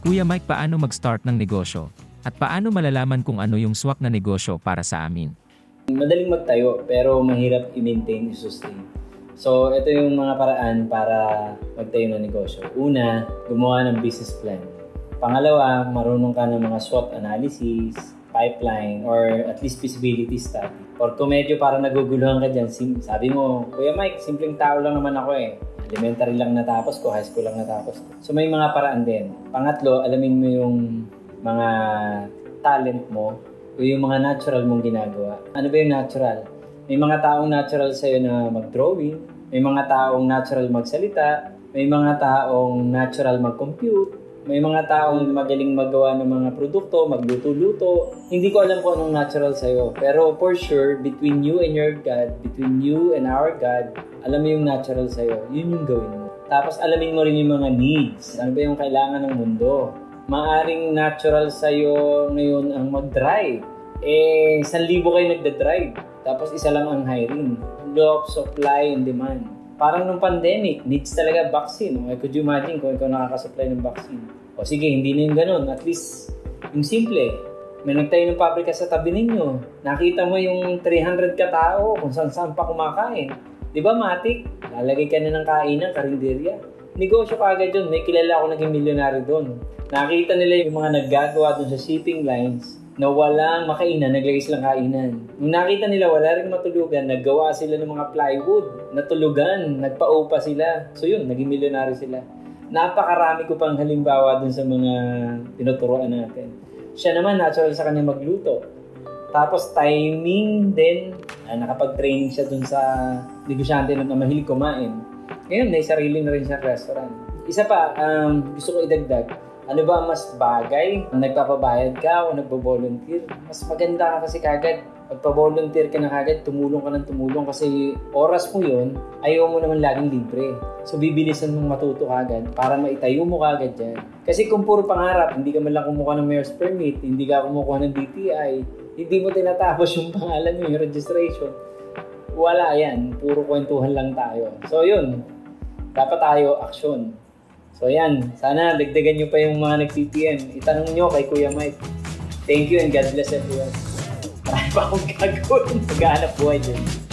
Kuya Mike, paano mag-start ng negosyo? At paano malalaman kung ano yung swak na negosyo para sa amin? Madaling magtayo pero mahirap i-maintain, i-sustain. So, ito yung mga paraan para magtayo ng negosyo. Una, gumawa ng business plan. Pangalawa, marunong ka ng mga SWOT analysis, pipeline, or at least feasibility study. Or kung medyo parang naguguluhan ka dyan, sabi mo, Kuya Mike, simpleng tao lang naman ako eh. Elementary lang natapos ko, high school lang natapos ko. So may mga paraan din. Pangatlo, alamin mo yung mga talent mo o yung mga natural mong ginagawa. Ano ba yung natural? May mga taong natural sa'yo na mag-drawing, may mga taong natural magsalita, may mga taong natural mag-compute, may mga taong magaling magawa ng mga produkto, magluto-luto. Hindi ko alam kung anong natural sa'yo. Pero for sure, between you and your God, between you and our God, alam mo yung natural sa'yo. Yun yung gawin mo. Tapos alamin mo rin yung mga needs. Ano ba yung kailangan ng mundo? Maaring natural sa'yo ngayon ang mag-drive. 1,000 kayo nagda-drive. Tapos isa lang ang hiring. Law of supply and demand. Parang nung pandemic, needs talaga vaccine. Could you imagine kung ikaw nakakasupply ng vaccine? O sige, hindi na yung ganun. At least, yung simple. May nagtayo ng pabrika sa tabi ninyo. Nakita mo yung 300 katao kung saan-saan pa kumakain. Di ba, Matik? Lalagay ka na ng kainan, karinderya. Negosyo ka agad yun. May kilala ako naging milyonaryo doon. Nakita nila yung mga naggagawa doon sa shipping lines na walang makainan, naglagay silang kainan. Nung nakita nila wala rin matulugan, naggawa sila ng mga plywood, natulugan, nagpa-upa sila. So yun, naging milyonaryo sila. Napakarami ko pang halimbawa dun sa mga tinuturoan natin. Siya naman, natural sa kanya magluto. Tapos timing din, nakapag-training siya dun sa negosyante na mahilig kumain. Ngayon, may sarili na rin siya restaurant. Isa pa, gusto ko idagdag. Ano ba ang mas bagay? Nagpapabayad ka o nagbo-volunteer? Mas maganda ka kasi kagad. Pagpa-volunteer ka na kagad, tumulong ka ng tumulong kasi oras mo yun, ayaw mo naman laging libre. So bibilisan mong matuto kagad para maitayo mo kagad yan. Kasi kung puro pangarap, hindi ka man lang kumukuha ng mayor's permit, hindi ka kumukuha ng DTI, hindi mo tinatapos yung pangalan mo, yung registration, wala yan. Puro kwentuhan lang tayo. So yun, dapat tayo action. So yan, sana dagdagan nyo pa yung mga nag-CPM. Itanong nyo kay Kuya Mike. Thank you and God bless everyone. Marami pa akong gagawin. Maghahanap buhay dyan.